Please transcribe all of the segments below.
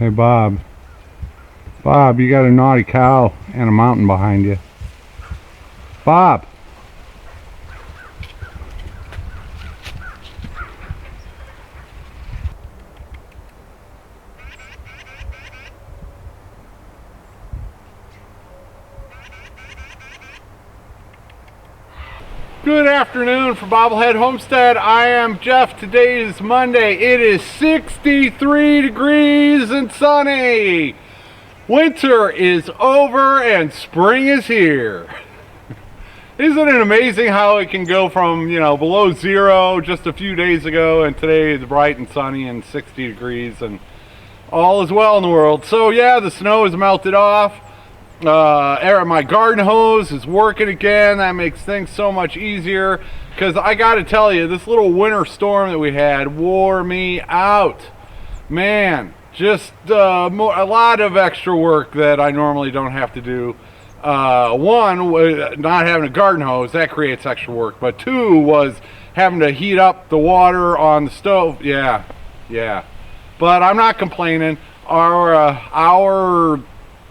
Hey, Bob. Bob, you got a naughty cow and a mountain behind you. Bob! Good afternoon from Bobblehead Homestead. I am Jeff. Today is Monday. It is 63 degrees and sunny. Winter is over and spring is here. Isn't it amazing how it can go from, below zero just a few days ago, and today is bright and sunny and 60 degrees and all is well in the world. So yeah, the snow has melted off. My garden hose is working again. That makes things so much easier, because I gotta tell you, this little winter storm that we had wore me out, man. Just a lot of extra work that I normally don't have to do. One, not having a garden hose, that creates extra work, but two was having to heat up the water on the stove. Yeah, but I'm not complaining. Our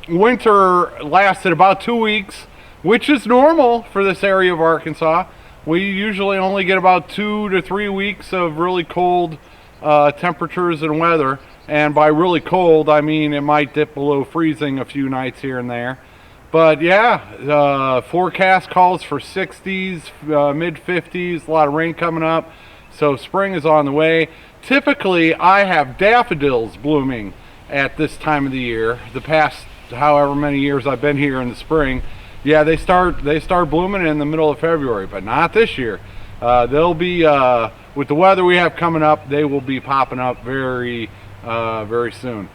winter lasted about 2 weeks, which is normal for this area of Arkansas. We usually only get about 2 to 3 weeks of really cold temperatures and weather, and by really cold I mean it might dip below freezing a few nights here and there. But yeah, forecast calls for 60s, mid 50s, a lot of rain coming up, so spring is on the way. Typically I have daffodils blooming at this time of the year. The past however many years I've been here in the spring, yeah, they start blooming in the middle of February, but not this year. They'll be with the weather we have coming up, they will be popping up very soon.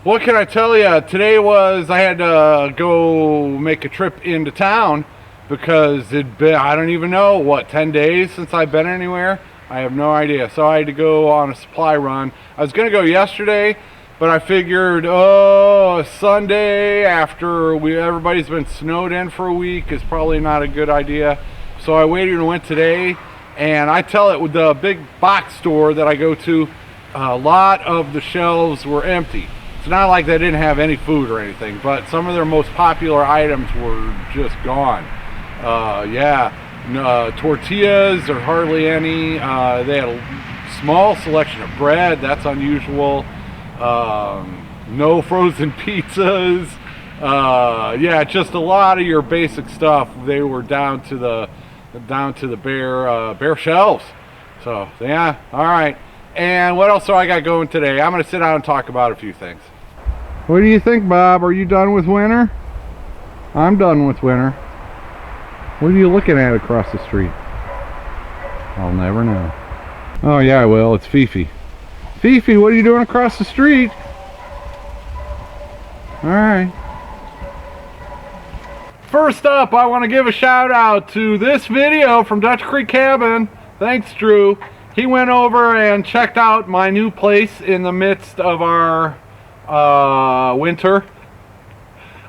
What can I tell you? Today I had to go make a trip into town because it'd been, I don't even know, what, 10 days since I've been anywhere? I have no idea. So I had to go on a supply run. I was gonna go yesterday, but I figured, Sunday after everybody's been snowed in for a week is probably not a good idea. So I waited and went today, and I tell it, with the big box store that I go to, a lot of the shelves were empty. It's not like they didn't have any food or anything, but some of their most popular items were just gone. Tortillas, or hardly any. They had a small selection of bread. That's unusual. No frozen pizzas. Just a lot of your basic stuff. They were down to the bare shelves. So yeah, all right. And what else do I got going today? I'm going to sit down and talk about a few things. What do you think, Bob? Are you done with winter? I'm done with winter. What are you looking at across the street? I'll never know. Oh yeah, I will. It's Fifi. Fifi, what are you doing across the street? Alright. First up, I want to give a shout out to this video from Dutch Creek Cabin. Thanks, Drew. He went over and checked out my new place in the midst of our winter.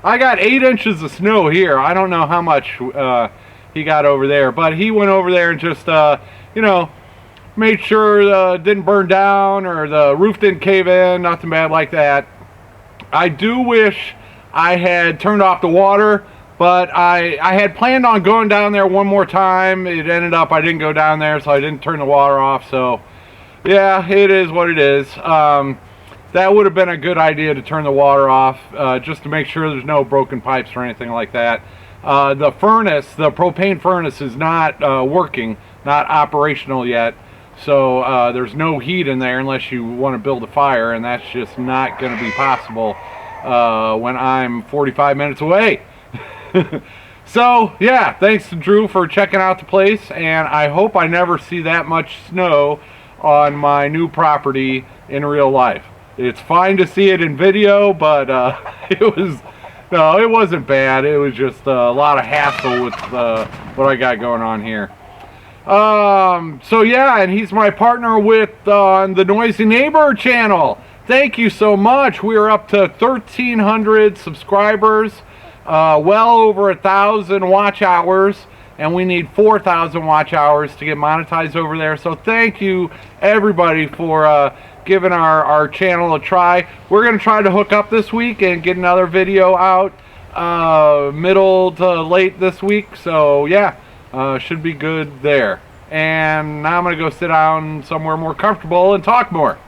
I got 8 inches of snow here. I don't know how much he got over there, but he went over there and just, made sure it didn't burn down or the roof didn't cave in, nothing bad like that. I do wish I had turned off the water, but I had planned on going down there one more time. It ended up I didn't go down there, so I didn't turn the water off. So yeah, it is what it is. That would have been a good idea to turn the water off, just to make sure there's no broken pipes or anything like that. The propane furnace is not working, not operational yet. So there's no heat in there unless you want to build a fire, and that's just not going to be possible when I'm 45 minutes away. So yeah, thanks to Drew for checking out the place, and I hope I never see that much snow on my new property in real life. It's fine to see it in video, but it wasn't bad. It was just a lot of hassle with what I got going on here. So yeah, and he's my partner with the Noisy Neighbor channel. Thank you so much. We are up to 1,300 subscribers, well over 1,000 watch hours, and we need 4,000 watch hours to get monetized over there. So thank you everybody for giving our channel a try. We're going to try to hook up this week and get another video out middle to late this week. So yeah, should be good there. And now I'm going to go sit down somewhere more comfortable and talk more.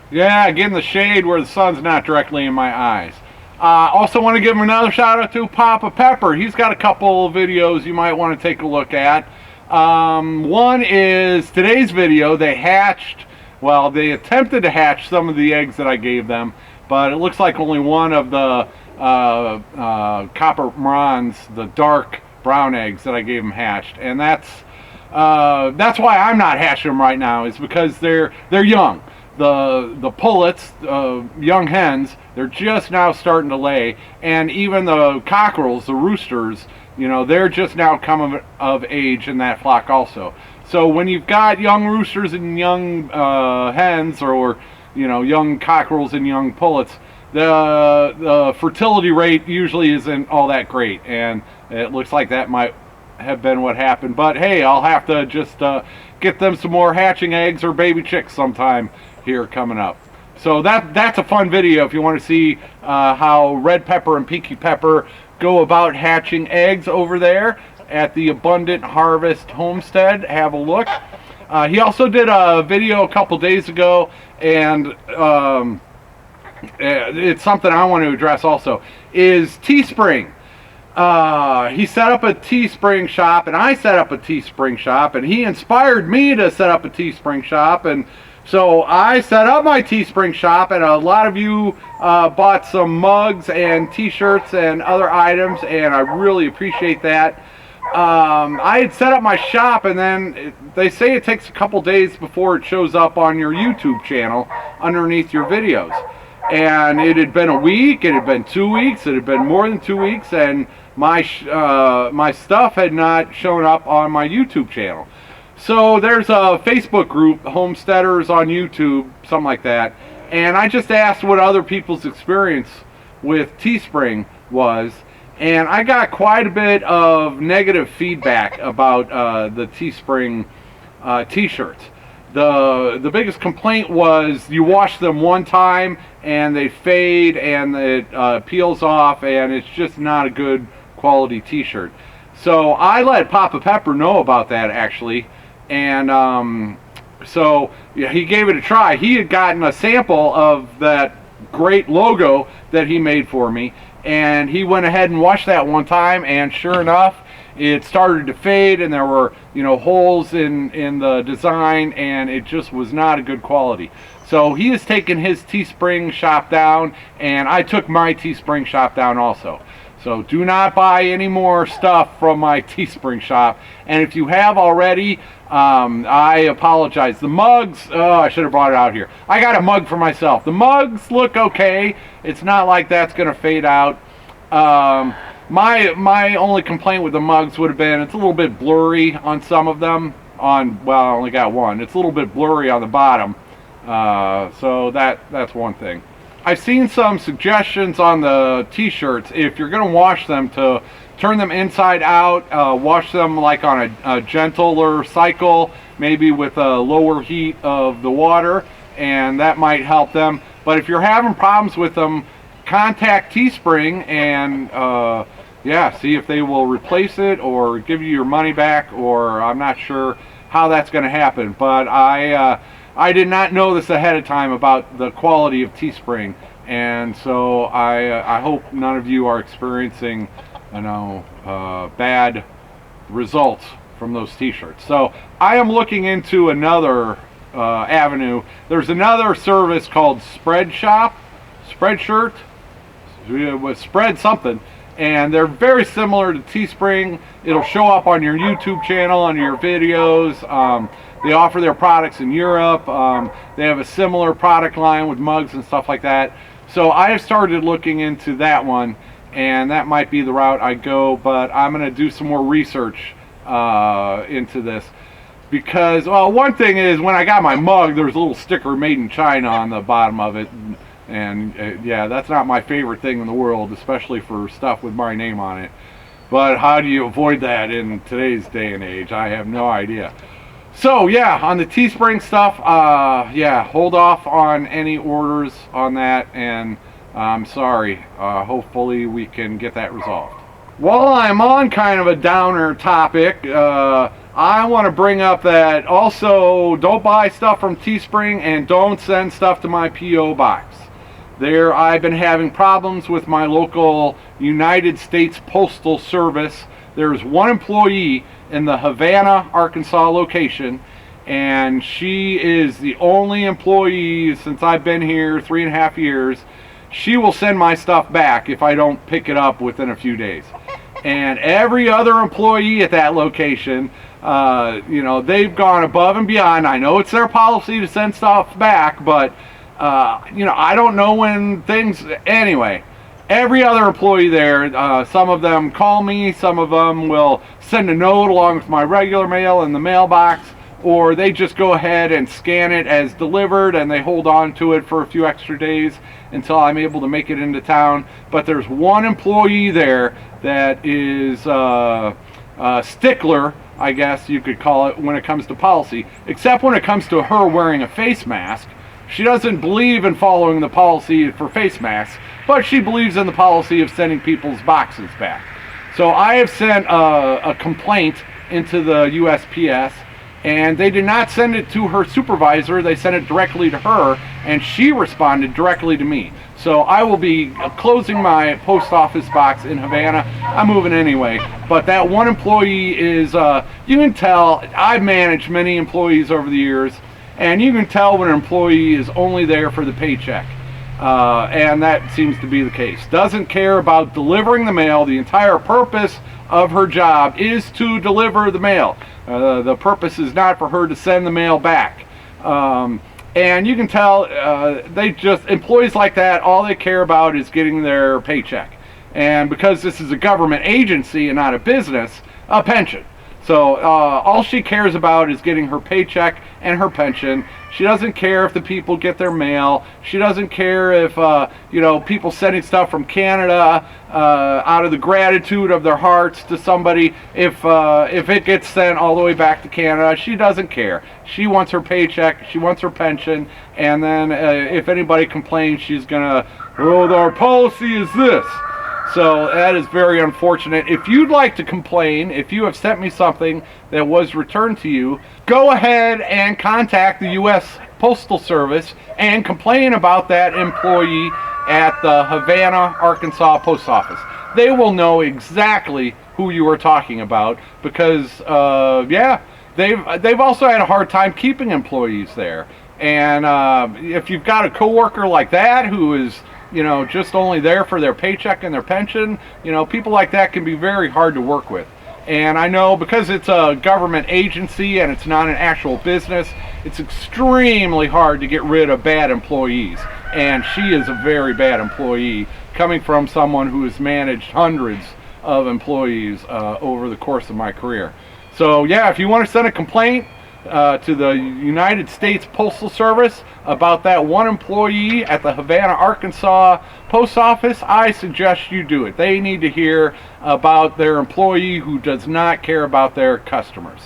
Yeah, get in the shade where the sun's not directly in my eyes. Also want to give him another shout out to Papa Pepper. He's got a couple of videos you might want to take a look at. One is today's video. They hatched, well, they attempted to hatch some of the eggs that I gave them, but it looks like only one of the copper bronze, the dark brown eggs that I gave them hatched. And that's why I'm not hatching them right now, is because they're young. The pullets, young hens, they're just now starting to lay, and even the cockerels, the roosters, you know, they're just now coming of age in that flock also. So when you've got young roosters and young hens, or you know, young cockerels and young pullets, the fertility rate usually isn't all that great, and it looks like that might have been what happened. But hey, I'll have to just get them some more hatching eggs or baby chicks sometime here coming up. So that's a fun video if you want to see how Red Pepper and Pinky Pepper go about hatching eggs over there at the Abundant Harvest Homestead. Have a look. He also did a video a couple days ago, and it's something I want to address also, is TeeSpring. He set up a TeeSpring shop, and I set up a TeeSpring shop, and he inspired me to set up a TeeSpring shop, and so I set up my TeeSpring shop, and a lot of you bought some mugs and t-shirts and other items, and I really appreciate that. I had set up my shop, and then they say it takes a couple days before it shows up on your YouTube channel underneath your videos. And it had been a week, it had been 2 weeks, it had been more than 2 weeks, and my stuff had not shown up on my YouTube channel. So there's a Facebook group, Homesteaders on YouTube, something like that, and I just asked what other people's experience with TeeSpring was, and I got quite a bit of negative feedback about the TeeSpring t-shirts. The biggest complaint was you wash them one time and they fade and it peels off, and it's just not a good quality t-shirt. So I let Papa Pepper know about that, actually, and so yeah, he gave it a try. He had gotten a sample of that great logo that he made for me, and he went ahead and washed that one time, and sure enough, it started to fade, and there were, you know, holes in the design, and it just was not a good quality. So he has taken his TeeSpring shop down, and I took my TeeSpring shop down also. So do not buy any more stuff from my TeeSpring shop. And if you have already, I apologize. The mugs, oh, I should have brought it out here. I got a mug for myself. The mugs look okay. It's not like that's going to fade out. My only complaint with the mugs would have been it's a little bit blurry on some of them. Well, I only got one. It's a little bit blurry on the bottom. So that's one thing. I've seen some suggestions on the t-shirts, if you're going to wash them, to turn them inside out, wash them like on a gentler cycle, maybe with a lower heat of the water, and that might help them. But if you're having problems with them, contact TeeSpring and yeah, see if they will replace it or give you your money back, or I'm not sure how that's going to happen. But I did not know this ahead of time about the quality of TeeSpring, and so I hope none of you are experiencing, you know, bad results from those t-shirts. So I am looking into another avenue. There's another service called Spreadshirt, with Spread something, and they're very similar to TeeSpring. It'll show up on your YouTube channel, on your videos. They offer their products in Europe. They have a similar product line with mugs and stuff like that. So I have started looking into that one, and that might be the route I go, but I'm going to do some more research into this. Because, well, one thing is, when I got my mug, there was a little sticker made in China on the bottom of it. And yeah, that's not my favorite thing in the world, especially for stuff with my name on it. But how do you avoid that in today's day and age? I have no idea. So yeah, on the TeeSpring stuff, yeah, hold off on any orders on that, and I'm sorry. Hopefully we can get that resolved. While I'm on kind of a downer topic, I want to bring up that also don't buy stuff from TeeSpring and don't send stuff to my P.O. box. There, I've been having problems with my local United States Postal Service. There's one employee in the Havana, Arkansas location, and she is the only employee since I've been here 3.5 years. She will send my stuff back if I don't pick it up within a few days. And every other employee at that location, you know, they've gone above and beyond. I know it's their policy to send stuff back, but you know, I don't know when things, anyway, every other employee there, some of them call me, some of them will send a note along with my regular mail in the mailbox, or they just go ahead and scan it as delivered and they hold on to it for a few extra days until I'm able to make it into town. But there's one employee there that is a stickler, I guess you could call it, when it comes to policy, except when it comes to her wearing a face mask. She doesn't believe in following the policy for face masks, but she believes in the policy of sending people's boxes back. So I have sent a complaint into the USPS, and they did not send it to her supervisor. They sent it directly to her, and she responded directly to me. So I will be closing my post office box in Havana. I'm moving anyway, but that one employee is, you can tell, I've managed many employees over the years, and you can tell when an employee is only there for the paycheck. And that seems to be the case. Doesn't care about delivering the mail. The entire purpose of her job is to deliver the mail. The purpose is not for her to send the mail back. And you can tell they just, employees like that, all they care about is getting their paycheck. And because this is a government agency and not a business, a pension. So all she cares about is getting her paycheck and her pension. She doesn't care if the people get their mail. She doesn't care if you know, people sending stuff from Canada out of the gratitude of their hearts to somebody. If it gets sent all the way back to Canada, she doesn't care. She wants her paycheck. She wants her pension. And then if anybody complains, she's gonna, oh, our policy is this. So that is very unfortunate. If you'd like to complain, if you have sent me something that was returned to you, go ahead and contact the U.S. Postal Service and complain about that employee at the Havana, Arkansas post office. They will know exactly who you are talking about because, yeah, they've also had a hard time keeping employees there. And if you've got a coworker like that who is, you know, just only there for their paycheck and their pension, you know, people like that can be very hard to work with. And I know because it's a government agency and it's not an actual business, it's extremely hard to get rid of bad employees. And she is a very bad employee, coming from someone who has managed hundreds of employees over the course of my career. So yeah, if you want to send a complaint to the United States Postal Service about that one employee at the Havana, Arkansas post office, I suggest you do it. They need to hear about their employee who does not care about their customers.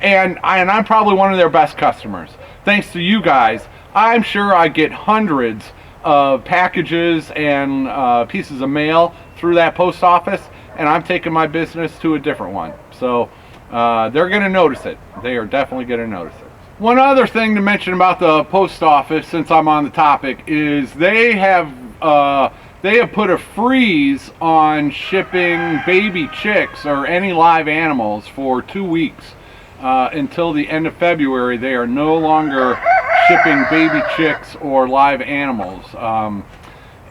And I'm probably one of their best customers. Thanks to you guys, I'm sure I get hundreds of packages and pieces of mail through that post office, and I'm taking my business to a different one. So they're going to notice it. They are definitely going to notice it. One other thing to mention about the post office, since I'm on the topic, is they have put a freeze on shipping baby chicks or any live animals for 2 weeks. Until the end of February, they are no longer shipping baby chicks or live animals.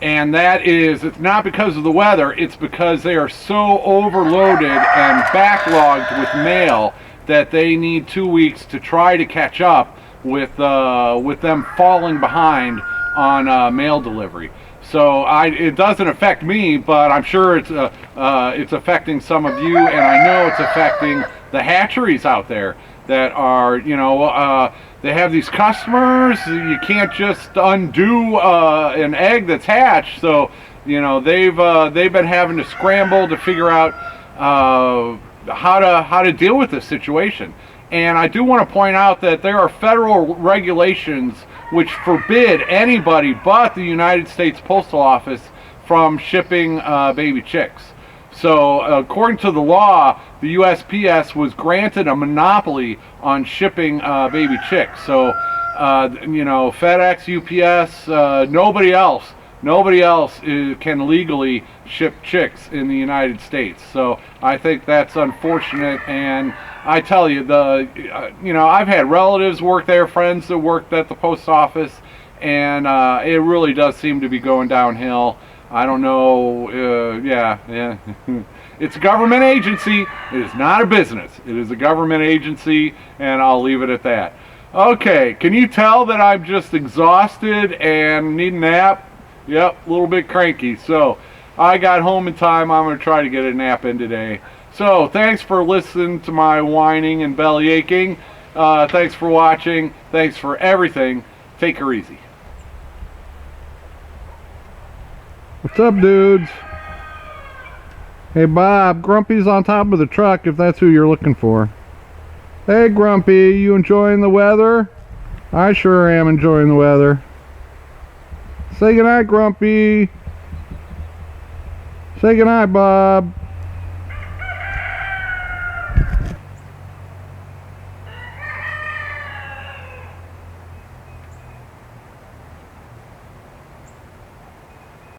And that is, it's not because of the weather, it's because they are so overloaded and backlogged with mail that they need 2 weeks to try to catch up with them falling behind on mail delivery. So it doesn't affect me, but I'm sure it's affecting some of you, and I know it's affecting the hatcheries out there that are, you know, they have these customers. You can't just undo an egg that's hatched. So, you know, they've been having to scramble to figure out how to deal with this situation. And I do want to point out that there are federal regulations which forbid anybody but the United States Postal Office from shipping baby chicks. So according to the law, the USPS was granted a monopoly on shipping baby chicks. So you know, FedEx, UPS, nobody else can legally ship chicks in the United States. So I think that's unfortunate. And I tell you, you know, I've had relatives work there, friends that worked at the post office, and it really does seem to be going downhill. I don't know. Yeah. It's a government agency. It is not a business. It is a government agency, and I'll leave it at that. Okay, can you tell that I'm just exhausted and need a nap? Yep, a little bit cranky. So I got home in time. I'm going to try to get a nap in today. So thanks for listening to my whining and belly aching. Thanks for watching. Thanks for everything. Take her easy. What's up, dudes? Hey, Bob, Grumpy's on top of the truck if that's who you're looking for. Hey, Grumpy, you enjoying the weather? I sure am enjoying the weather. Say goodnight, Grumpy. Say goodnight, Bob.